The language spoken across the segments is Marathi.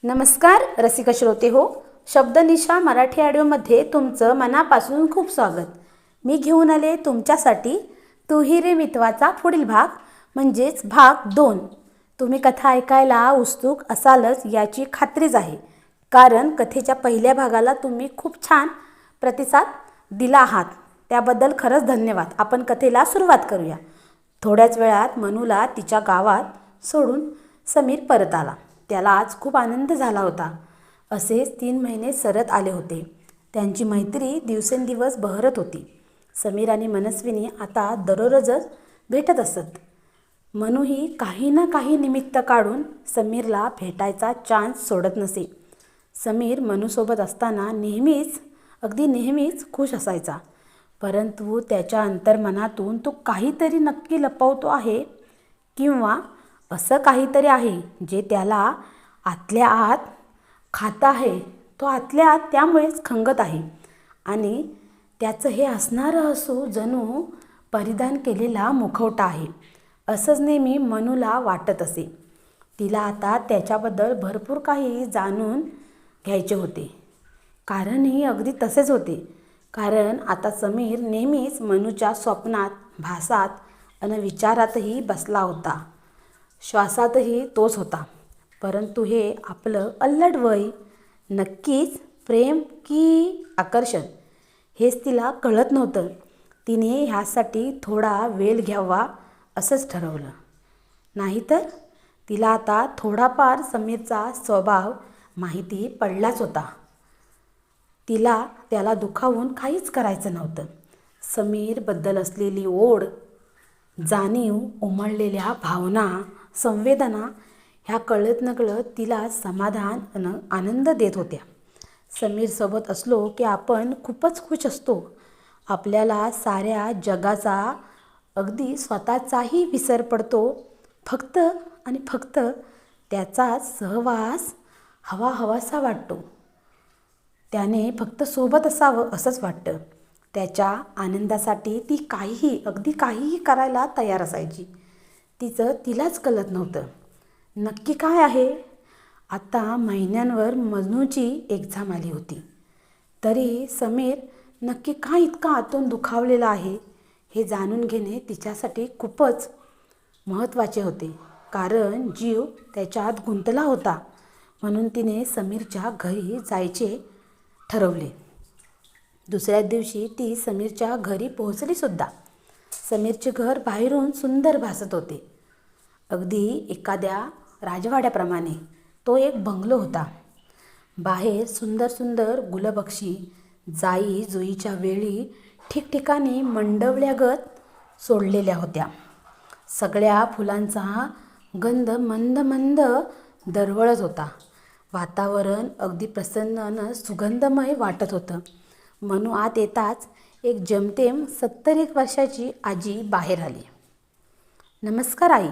नमस्कार रसिक श्रोते हो. शब्दनिशा मराठी ऑडिओमध्ये तुमचं मनापासून खूप स्वागत. मी घेऊन आले तुमच्यासाठी तुही रे मितवाचा पुढील भाग म्हणजेच भाग 2. तुम्ही कथा ऐकायला उत्सुक असालच याची खात्रीच आहे, कारण कथेच्या पहिल्या भागाला तुम्ही खूप छान प्रतिसाद दिला आहात. त्याबद्दल खरंच धन्यवाद. आपण कथेला सुरुवात करूया. थोड्याच वेळात मनूला तिच्या गावात सोडून समीर परत आला. त्याला आज खूप आनंद झाला होता. असेच 3 महिने सरत आले होते. त्यांची मैत्री दिवसेंदिवस बहरत होती. समीर आणि मनस्विनी आता दररोजच भेटत असत. मनूही काही ना काही निमित्त काढून समीरला भेटायचा चान्स सोडत नसे. समीर मनूसोबत असताना अगदी नेहमीच खुश असायचा. परंतु त्याच्या अंतर्मनातून तो काहीतरी नक्की लपवतो आहे, किंवा असं काहीतरी आहे जे त्याला आतल्या आत खात आहे. तो आतल्या आत त्यामुळेच खंगत आहे. आणि त्याचं हे हसणारं हसू जणू परिधान केलेला मुखवटा आहे, असंच नेहमी मनूला वाटत असे. तिला आता त्याच्याबद्दल भरपूर काही जाणून घ्यायचे होते. कारणही अगदी तसेच होते. कारण आता समीर नेहमीच मनूच्या स्वप्नात, भासात आणि विचारातही बसला होता. श्वासातही तोच होता. परंतु हे आपलं अल्लड वय नक्कीच प्रेम की आकर्षण हेच तिला कळत नव्हतं. तिने ह्यासाठी थोडा वेळ घ्यावा असंच ठरवलं. नाहीतर तिला आता थोडाफार समीरचा स्वभाव माहिती पडलाच होता. तिला त्याला दुखावून काहीच करायचं नव्हतं. समीरबद्दल असलेली ओढ, जाणीव, उमळलेल्या भावना, संवेदना ह्या कळत नकळत तिला समाधान आणि आनंद देत होत्या. समीरसोबत असलो की आपण खूपच खुश असतो. आपल्याला साऱ्या जगाचा, अगदी स्वतःचाही विसर पडतो. फक्त आणि फक्त त्याचा सहवास हवासा वाटतो. त्याने फक्त सोबत असावं असंच वाटतं. त्याच्या आनंदासाठी ती अगदी काहीही करायला तयार असायची. तिचं तिलाच कळत नव्हतं नक्की काय आहे. आता महिन्यांवर मनूची एक्झाम आली होती. तरी समीर नक्की काय इतका आतून दुखावलेला आहे हे जाणून घेणे तिच्यासाठी खूपच महत्त्वाचे होते. कारण जीव त्याच्यात गुंतला होता. म्हणून तिने समीरच्या घरी जायचे ठरवले. दुसऱ्या दिवशी ती समीरच्या घरी पोहोचली सुद्धा. समीरचे घर बाहेरून सुंदर भासत होते. अगदी एखाद्या राजवाड्याप्रमाणे तो एक बंगलो होता. बाहेर सुंदर सुंदर गुलबक्षी जाई जुईच्या वेळी ठिकठिकाणी मंडवल्यागत सोडलेल्या होत्या. सगळ्या फुलांचा गंध मंद मंद दरवळत होता. वातावरण अगदी प्रसन्न आणि सुगंधमय वाटत होतं. मनू आत येताच एक जमतेम 70 वर्षाची आजी बाहेर आली. नमस्कार आई,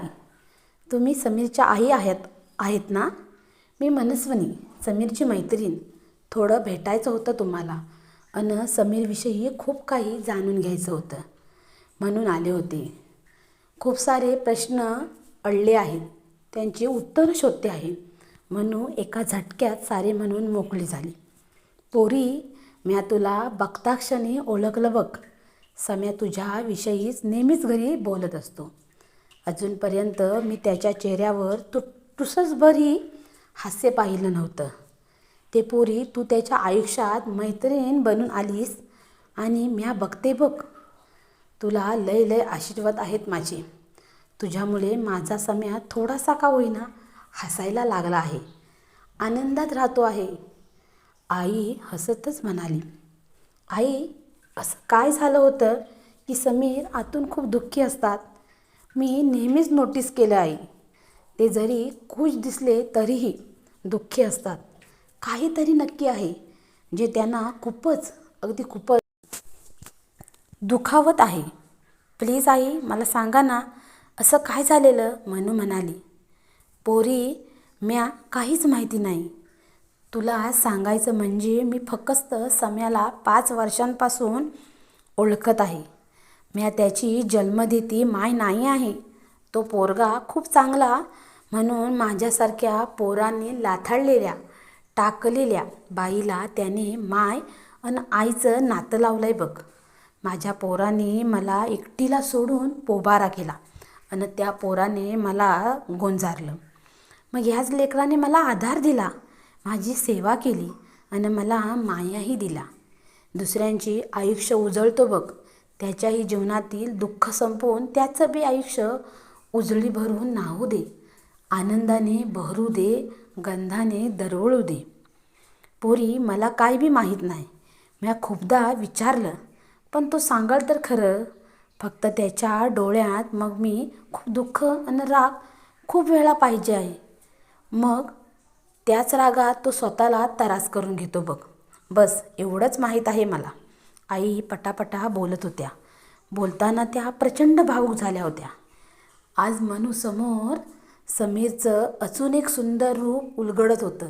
तुम्ही समीरच्या आई आहेत ना? मी मनस्विनी, समीरची मैत्रीण. थोडं भेटायचं होतं तुम्हाला आणि समीरविषयी खूप काही जाणून घ्यायचं होतं म्हणून आले होते. खूप सारे प्रश्न अडले आहेत, त्यांची उत्तरं शोधते आहे. मनू एका झटक्यात सारे म्हणून मोकळी झाली. पोरी, म्या तुला बघताक्षणी ओळखलं बघ. सम्या तुझ्याविषयीच नेहमीच घरी बोलत असतो. अजूनपर्यंत मी त्याच्या चेहऱ्यावर टुसभरही हास्य पाहिलं नव्हतं. ते पोरी, तू त्याच्या आयुष्यात मैत्रीण बनून आलीस आणि म्या बघते बघ. तुला लय आशीर्वाद आहेत माझे. तुझ्यामुळे माझा सम्या थोडासा का होईना हसायला लागला आहे, आनंदात राहतो आहे. आई हसतच म्हणाली. आई, असं काय झालं होतं की समीर आतून खूप दुःखी असतात? मी नेहमीच नोटीस केलं आई. ते जरी खुश दिसले तरीही दुःखी असतात. काहीतरी नक्की आहे जे त्यांना अगदी खूपच दुखावत आहे. प्लीज आई, मला सांगा ना, असं काय झालेलं? मनू म्हणाली. पोरी, म्या काहीच माहिती नाही. तुला सांगायचं म्हणजे मी फक्त सम्याला 5 वर्षांपासून ओळखत आहे. म्या त्याची जन्मदिती माय नाही आहे. तो पोरगा खूप चांगला म्हणून माझ्यासारख्या पोरांनी लाथाळलेल्या टाकलेल्या बाईला त्याने माय आणि आईचं नातं लावलंय बघ. माझ्या पोरांनी मला एकटीला सोडून पोबारा केला आणि त्या पोराने मला गोंजारलं. मग ह्याच लेकराने मला आधार दिला, माझी सेवा केली आणि मला मायाही दिला. दुसऱ्यांची आयुष्य उजळतो बघ, त्याच्याही जीवनातील दुःख संपवून त्याचं बी आयुष्य उजळी भरून नाहू दे, आनंदाने बहरू दे, गंधाने दरवळू दे. पोरी मला काय बी माहीत नाही, मी खूपदा विचारलं, पण तो सांगाल तर खरं. फक्त त्याच्या डोळ्यात मग मी खूप दुःख आणि राग खूप वेळा पाहिजे आहे. मग त्याच रागात तो स्वतःला त्रास करून घेतो बघ. बस एवढंच माहीत आहे मला. आई पटापटा बोलत होत्या. बोलताना त्या प्रचंड भावूक झाल्या होत्या. आज मनूसमोर समीरचं अजून एक सुंदर रूप उलगडत होतं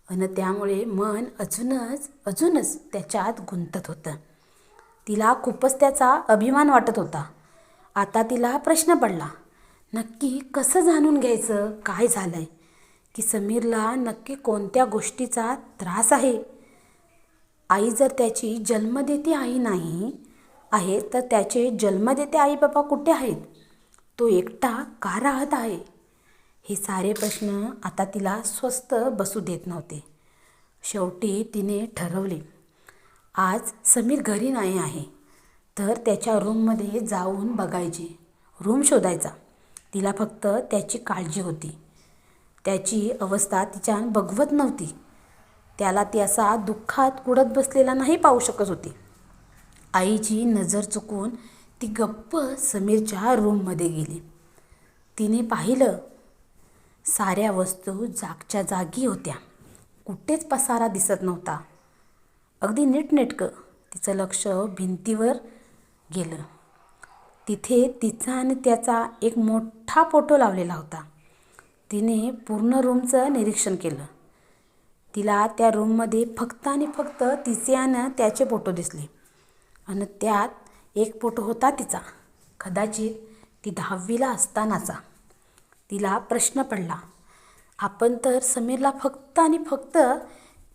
आणि त्यामुळे मन अजूनच त्याच्यात गुंतत होतं. तिला खूपच त्याचा अभिमान वाटत होता. आता तिला प्रश्न पडला, नक्की कसं जाणून घ्यायचं काय झालंय, की समीरला नक्की कोणत्या गोष्टीचा त्रास आहे. आई जर त्याची जन्मदेती आई नाही आहे तर त्याचे जन्मदेते आई बाबा कुठे आहेत, तो एकटा का राहत आहे. हे सारे प्रश्न आता तिला स्वस्थ बसू देत नव्हते. शेवटी तिने ठरवले, आज समीर घरी नाही आहे तर त्याच्या रूममध्ये जाऊन बघायचे, रूम शोधायचा. तिला फक्त त्याची काळजी होती. त्याची अवस्था तिच्यानं बघवत नव्हती. त्याला ती असा दुःखात कुढत बसलेला नाही पाहू शकत होती. आईची नजर चुकून ती गप्प समीरच्या रूममध्ये गेली. तिने पाहिलं, साऱ्या वस्तू जागच्या जागी होत्या, कुठेच पसारा दिसत नव्हता. अगदी नीटनेटकं. तिचं लक्ष भिंतीवर गेलं. तिथे तिचा आणि त्याचा एक मोठा फोटो लावलेला होता. तिने पूर्ण रूमचं निरीक्षण केलं. तिला त्या रूममध्ये फक्त आणि फक्त तिचे आणि त्याचे फोटो दिसले आणि त्यात एक फोटो होता तिचा, कदाचित ती 10वीला असतानाचा. तिला प्रश्न पडला, आपण तर समीरला फक्त आणि फक्त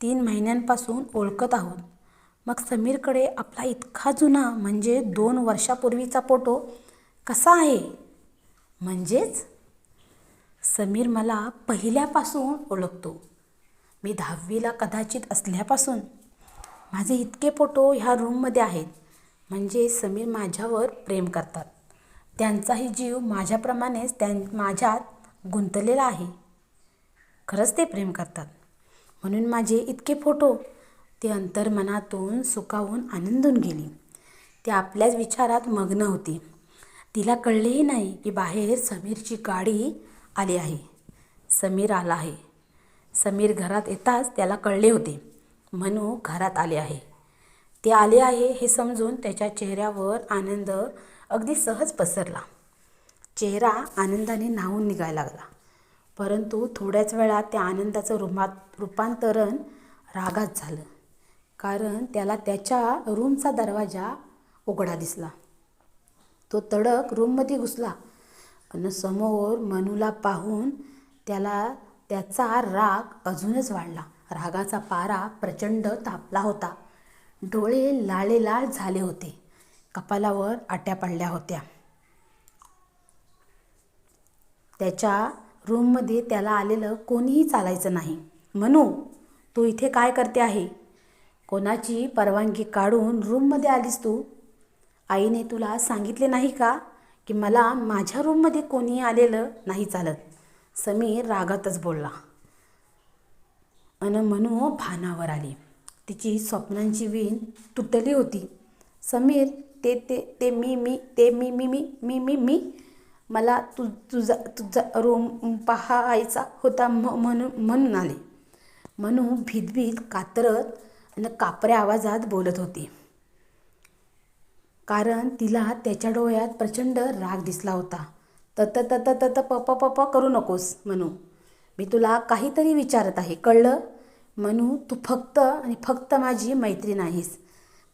3 महिन्यांपासून ओळखत आहोत, मग समीरकडे आपला इतका जुना म्हणजे 2 वर्षापूर्वीचा फोटो कसा आहे. म्हणजेच समीर मला पहिल्यापासून ओळखतो. मी 10वीला कदाचित असल्यापासून. माझे इतके फोटो ह्या रूममध्ये आहेत. म्हणजे समीर माझ्यावर प्रेम करतात. त्यांचाही जीव माझ्याप्रमाणेच माझ्यात गुंतलेला आहे. खरंच ते प्रेम करतात. म्हणून माझे इतके फोटो. ती अंतर्मनातून सुखावून आनंदून गेली. ती आपल्याच विचारात मग्न होती. तिला कळलेही नाही की बाहेर समीरची गाडी आली आहे. समीर आला आहे. समीर घरात येताच त्याला कळले होते, मनू घरात आले आहे. ते आले आहे हे समजून त्याच्या चेहऱ्यावर आनंद अगदी सहज पसरला. चेहरा आनंदाने न्हावून निघायला लागला. परंतु थोड्याच वेळात त्या आनंदाचं रूपांतरण रागात झालं. कारण त्याला त्याच्या रूमचा दरवाजा उघडा दिसला. तो तडक रूममध्ये घुसला आणि समोर मनूला पाहून त्याचा राग अजूनच वाढला. रागाचा पारा प्रचंड तापला होता. डोळे लाळेलाळ झाले होते. कपालावर आट्या पडल्या होत्या. त्याच्या रूममध्ये त्याला आलेलं कोणीही चालायचं नाही. मनू, तू इथे काय करते आहे? कोणाची परवानगी काढून रूममध्ये आलीस तू? आईने तुला सांगितले नाही का की मला माझ्या रूममध्ये कोणी आलेलं नाही चालत? समीर रागातच बोलला. अन मनू भानावर आली. तिची स्वप्नांची वीण तुटली होती. समीर, ते मी मला तुझा रूम पाहायचा होता म्हणून आले. मनू भीत कातरत आणि कापऱ्या आवाजात बोलत होती. कारण तिला त्याच्या डोळ्यात प्रचंड राग दिसला होता. तत पप करू नकोस मनू, मी तुला काहीतरी विचारत आहे, कळलं? मनू, तू फक्त आणि फक्त माझी मैत्रीण आहेस.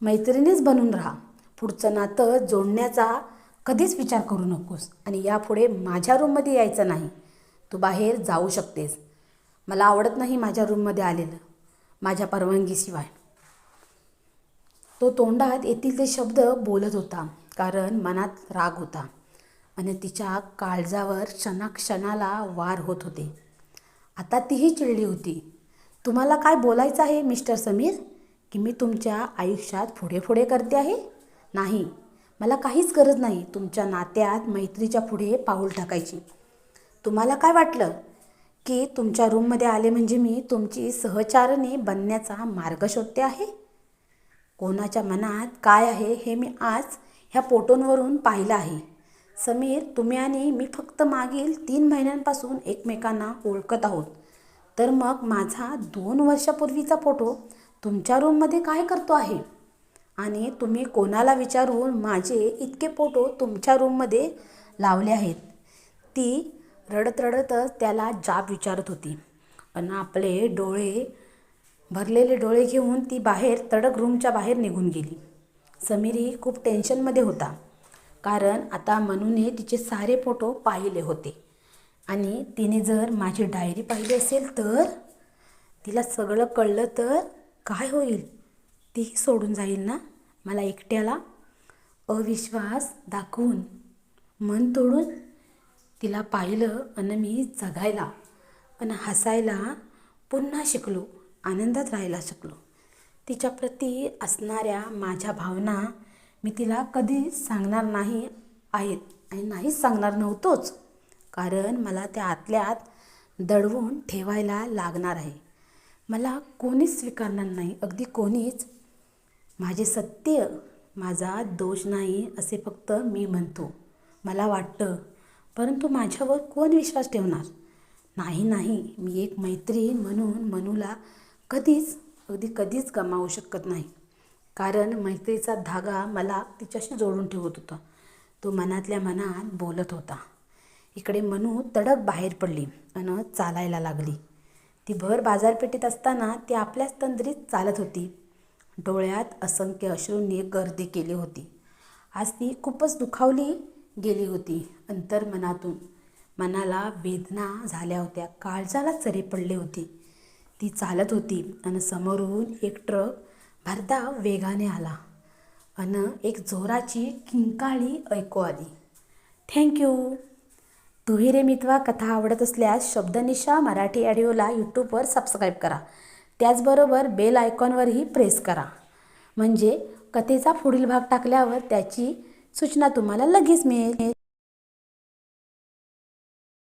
मैत्रिणीच बनून राहा. पुढचं नातं जोडण्याचा कधीच विचार करू नकोस आणि यापुढे माझ्या रूममध्ये यायचं नाही. तू बाहेर जाऊ शकतेस. मला आवडत नाही माझ्या रूममध्ये आलेलं माझ्या परवानगीशिवाय. तो तोंडात येतील ते शब्द बोलत होता कारण मनात राग होता आणि तिच्या काळजावर क्षणाक्षणाला वार होत होते. आता तीही चिडली होती. तुम्हाला काय बोलायचं आहे मिस्टर समीर? की मी तुमच्या आयुष्यात पुढे पुढे करते आहे? नाही, मला काहीच गरज नाही तुमच्या नात्यात मैत्रीच्या पुढे पाऊल टाकायची. तुम्हाला काय वाटलं की तुमच्या रूममध्ये आले म्हणजे मी तुमची सहचारिणी बनण्याचा मार्ग शोधते आहे? कोणाच्या मनात काय आहे हे मी आज ह्या फोटोंवरून पाहिलं आहे. समीर, तुम्ही आणि मी फक्त मागील 3 महिन्यांपासून एकमेकांना ओळखत आहोत. तर मग माझा 2 वर्षापूर्वीचा फोटो तुमच्या रूममध्ये काय करतो आहे? आणि तुम्ही कोणाला विचारून माझे इतके फोटो तुमच्या रूममध्ये लावले आहेत? ती रडत रडतच त्याला जाब विचारत होती. आणि आपले डोळे भरलेले डोळे घेऊन ती बाहेर तडक रूमच्या बाहेर निघून गेली. समीरही खूप टेन्शनमध्ये होता कारण आता मनूने तिचे सारे फोटो पाहिले होते आणि तिने जर माझी डायरी पाहिली असेल तर तिला सगळं कळलं तर काय होईल? तीही सोडून जाईल ना मला एकट्याला? अविश्वास दाखवून मन तोडून तिला पाहिलं आणि मी जगायला आणि हसायला पुन्हा शिकलो, आनंदात राहायला शिकलो. तिच्याप्रती असणाऱ्या माझ्या भावना मी तिला कधीच सांगणार नाही आहेत आणि नाहीच सांगणार नव्हतोच कारण मला त्या आतल्या आत दडवून ठेवायला लागणार आहे. मला कोणीच स्वीकारणार नाही, अगदी कोणीच. माझे सत्य माझा दोष नाही असे फक्त मी म्हणतो, मला वाटतं. परंतु माझ्यावर कोण विश्वास ठेवणार? नाही, मी एक मैत्रीण म्हणून मनूला कधीच गमावू शकत नाही कारण मैत्रीचा धागा मला तिच्याशी जोडून ठेवत होता. तो मनातल्या मनात बोलत होता. इकडे मनू तडक बाहेर पडली आणि चालायला लागली. ती भर बाजारपेठेत असताना ती आपल्याच तंद्रीत चालत होती. डोळ्यात असंख्य अश्रूंनी गर्दी केली होती. आज ती खूपच दुखावली गेली होती अंतर्मनातून. मनाला वेदना झाल्या होत्या, काळजाला चरे पडले होते. ती चालत होती आणि समोरून एक ट्रक भरधाव वेगाने आला आणि एक जोराची किंकाळी ऐकू आली. थँक्यू. तुही रे मितवा कथा आवडत असल्यास शब्दनिशा मराठी ऑडिओला यूट्यूबवर सबस्क्राईब करा. त्याचबरोबर बेल आयकॉनवरही प्रेस करा म्हणजे कथेचा पुढील भाग टाकल्यावर त्याची सूचना तुम्हाला लगेच मिळेल.